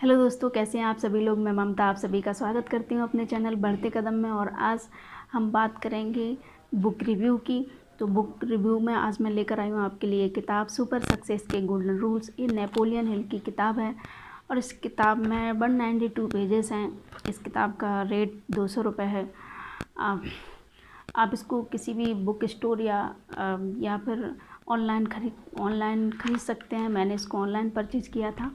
Hello दोस्तों, कैसे हैं आप सभी लोग। मैं ममता आप सभी का स्वागत करती हूं अपने चैनल बढ़ते कदम में। और आज हम बात करेंगे बुक रिव्यू की। तो बुक रिव्यू में आज मैं लेकर आई हूं आपके लिए किताब सुपर सक्सेस के गोल्डन रूल्स। ये नेपोलियन हिल की किताब है और इस किताब में 192 पेजेस हैं। इस किताब का रेट 200 रुपये है। आप इसको किसी भी बुक स्टोर या फिर ऑनलाइन खरीद सकते हैं। मैंने इसको ऑनलाइन परचेज़ किया था।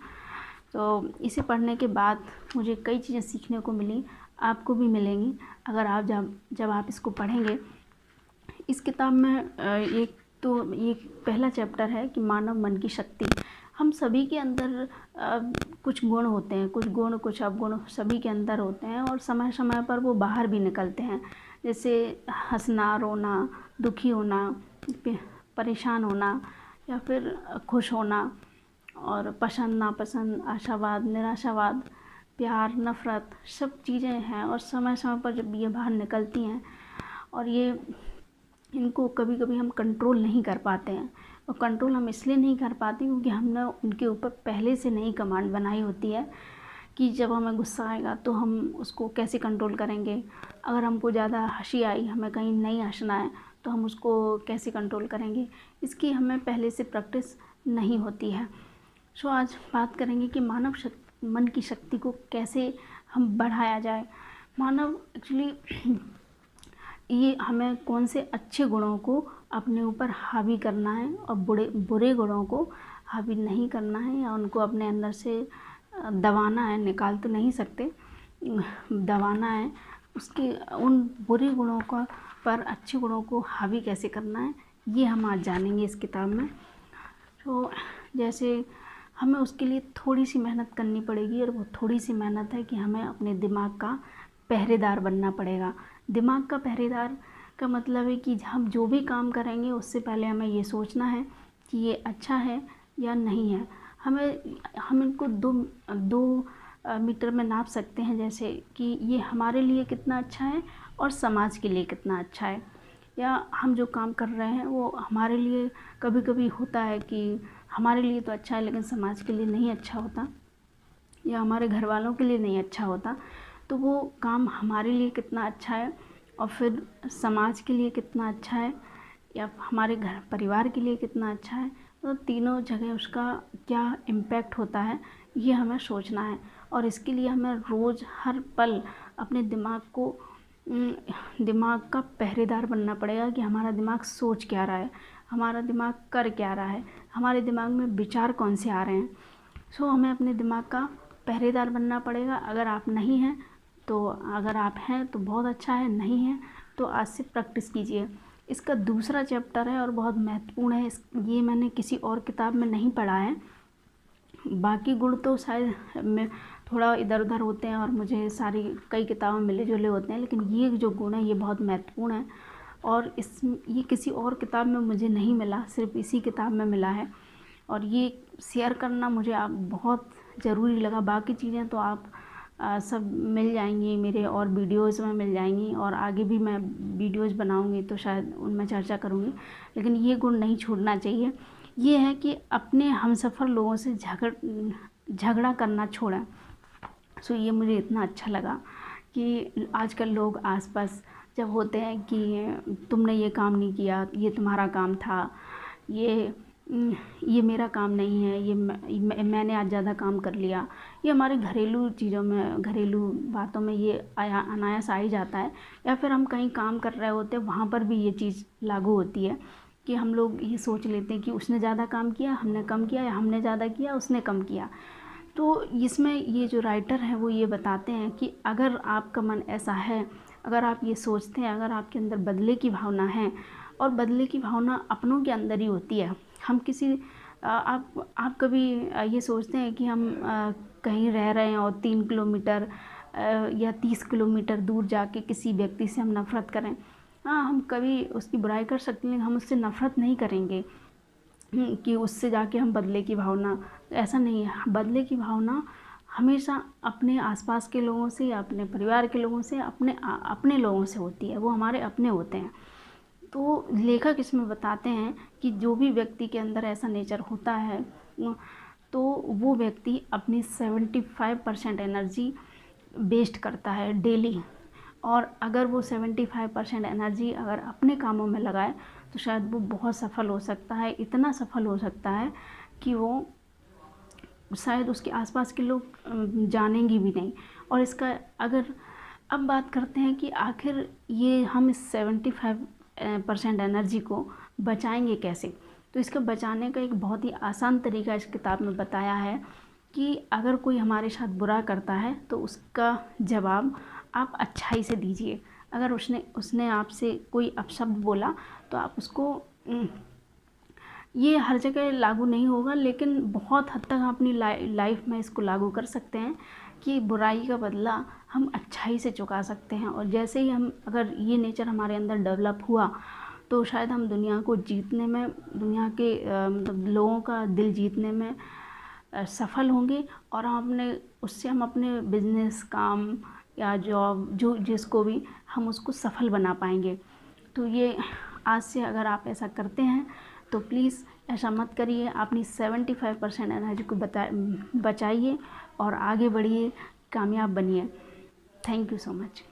तो इसे पढ़ने के बाद मुझे कई चीज़ें सीखने को मिली, आपको भी मिलेंगी अगर आप जब आप इसको पढ़ेंगे। इस किताब में ये पहला चैप्टर है कि मानव मन की शक्ति। हम सभी के अंदर कुछ गुण होते हैं, कुछ अवगुण सभी के अंदर होते हैं और समय समय पर वो बाहर भी निकलते हैं। जैसे हंसना, रोना, दुखी होना, परेशान होना या फिर खुश होना, और पसंद नापसंद, आशावाद निराशावाद, प्यार नफ़रत, सब चीज़ें हैं। और समय समय पर जब ये बाहर निकलती हैं और इनको कभी कभी हम कंट्रोल नहीं कर पाते हैं। और कंट्रोल हम इसलिए नहीं कर पाते क्योंकि हमने उनके ऊपर पहले से नहीं कमांड बनाई होती है कि जब हमें गुस्सा आएगा तो हम उसको कैसे कंट्रोल करेंगे। अगर हमको ज़्यादा हंसी आई, हमें कहीं नहीं हंसना है, तो हम उसको कैसे कंट्रोल करेंगे। इसकी हमें पहले से प्रैक्टिस नहीं होती है। सो आज बात करेंगे कि मन की शक्ति को कैसे हम बढ़ाया जाए। मानव एक्चुअली ये हमें कौन से अच्छे गुणों को अपने ऊपर हावी करना है और बुरे गुणों को हावी नहीं करना है या उनको अपने अंदर से दबाना है। निकाल तो नहीं सकते, दबाना है। उसके उन बुरे गुणों का पर अच्छे गुणों को हावी कैसे करना है, ये हम आज जानेंगे इस किताब में। तो जैसे हमें उसके लिए थोड़ी सी मेहनत करनी पड़ेगी, और वो थोड़ी सी मेहनत है कि हमें अपने दिमाग का पहरेदार बनना पड़ेगा। दिमाग का पहरेदार का मतलब है कि हम जो भी काम करेंगे उससे पहले हमें ये सोचना है कि ये अच्छा है या नहीं है। हम इनको दो मीटर में नाप सकते हैं, जैसे कि ये हमारे लिए कितना अच्छा है और समाज के लिए कितना अच्छा है। या हम जो काम कर रहे हैं वो हमारे लिए कभी कभी होता है कि हमारे लिए तो अच्छा है लेकिन समाज के लिए नहीं अच्छा होता, या हमारे घर वालों के लिए नहीं अच्छा होता। तो वो काम हमारे लिए कितना अच्छा है और फिर समाज के लिए कितना अच्छा है या हमारे घर परिवार के लिए कितना अच्छा है, तो तीनों जगह उसका क्या इम्पैक्ट होता है, ये हमें सोचना है। और इसके लिए हमें रोज़ हर पल अपने दिमाग का पहरेदार बनना पड़ेगा कि हमारा दिमाग सोच क्या रहा है, हमारा दिमाग कर क्या रहा है, हमारे दिमाग में विचार कौन से आ रहे हैं। सो हमें अपने दिमाग का पहरेदार बनना पड़ेगा। अगर आप नहीं हैं तो, अगर आप हैं तो बहुत अच्छा है, नहीं है तो आज से प्रैक्टिस कीजिए। इसका दूसरा चैप्टर है और बहुत महत्वपूर्ण है। ये मैंने किसी और किताब में नहीं पढ़ा है। बाकी गुण तो शायद में थोड़ा इधर उधर होते हैं और मुझे कई किताबें मिले जुले होते हैं, लेकिन ये जो गुण है ये बहुत महत्वपूर्ण है। और ये किसी और किताब में मुझे नहीं मिला, सिर्फ इसी किताब में मिला है। और ये शेयर करना मुझे आप बहुत ज़रूरी लगा। बाकी चीज़ें तो आप सब मिल जाएंगी, मेरे और वीडियोज़ में मिल जाएंगी, और आगे भी मैं वीडियोज़ बनाऊंगी तो शायद उनमें चर्चा करूंगी। लेकिन ये गुण नहीं छोड़ना चाहिए। ये है कि अपने हमसफ़र लोगों से झगड़ा करना छोड़ें। सो ये मुझे इतना अच्छा लगा कि आजकल लोग आसपास जब होते हैं कि तुमने ये काम नहीं किया, ये तुम्हारा काम था, ये मेरा काम नहीं है, मैंने आज ज़्यादा काम कर लिया, ये हमारे घरेलू चीज़ों में, घरेलू बातों में ये अनायास आ ही जाता है। या फिर हम कहीं काम कर रहे होते हैं, वहाँ पर भी ये चीज़ लागू होती है कि हम लोग ये सोच लेते हैं कि उसने ज़्यादा काम किया, हमने कम किया, या हमने ज़्यादा किया, उसने कम किया। तो इसमें ये जो राइटर है वो ये बताते हैं कि अगर आपका मन ऐसा है, अगर आप ये सोचते हैं, अगर आपके अंदर बदले की भावना है, और बदले की भावना अपनों के अंदर ही होती है। हम किसी आप कभी ये सोचते हैं कि हम कहीं रह रहे हैं और 3 किलोमीटर या 30 किलोमीटर दूर जाके किसी व्यक्ति से हम नफ़रत करें। हाँ, हम कभी उसकी बुराई कर सकते हैं लेकिन हम उससे नफ़रत नहीं करेंगे कि उससे जाके हम बदले की भावना, ऐसा नहीं है। बदले की भावना हमेशा अपने आसपास के लोगों से या अपने परिवार के लोगों से, अपने लोगों से होती है, वो हमारे अपने होते हैं। तो लेखक इसमें बताते हैं कि जो भी व्यक्ति के अंदर ऐसा नेचर होता है तो वो व्यक्ति अपनी 75% एनर्जी वेस्ट करता है डेली। और अगर वो 75% एनर्जी अगर अपने कामों में लगाए तो शायद वो बहुत सफल हो सकता है, इतना सफल हो सकता है कि वो शायद उसके आसपास के लोग जानेंगे भी नहीं। और इसका अगर अब बात करते हैं कि आखिर ये हम इस 75% एनर्जी को बचाएंगे कैसे, तो इसका बचाने का एक बहुत ही आसान तरीका इस किताब में बताया है कि अगर कोई हमारे साथ बुरा करता है तो उसका जवाब आप अच्छाई से दीजिए। अगर उसने आपसे कोई अपशब्द बोला तो आप उसको ये हर जगह लागू नहीं होगा, लेकिन बहुत हद तक हम अपनी लाइफ में इसको लागू कर सकते हैं कि बुराई का बदला हम अच्छाई से चुका सकते हैं। और जैसे ही हम अगर ये नेचर हमारे अंदर डेवलप हुआ तो शायद हम दुनिया को जीतने में, दुनिया के मतलब लोगों का दिल जीतने में सफल होंगे। और हम अपने बिजनेस, काम या जॉब, जो जिसको भी, हम उसको सफल बना पाएंगे। तो ये आज से अगर आप ऐसा करते हैं तो प्लीज़ ऐसा मत करिए। अपनी 75% एनर्जी को बचाइए और आगे बढ़िए, कामयाब बनिए। Thank you so much.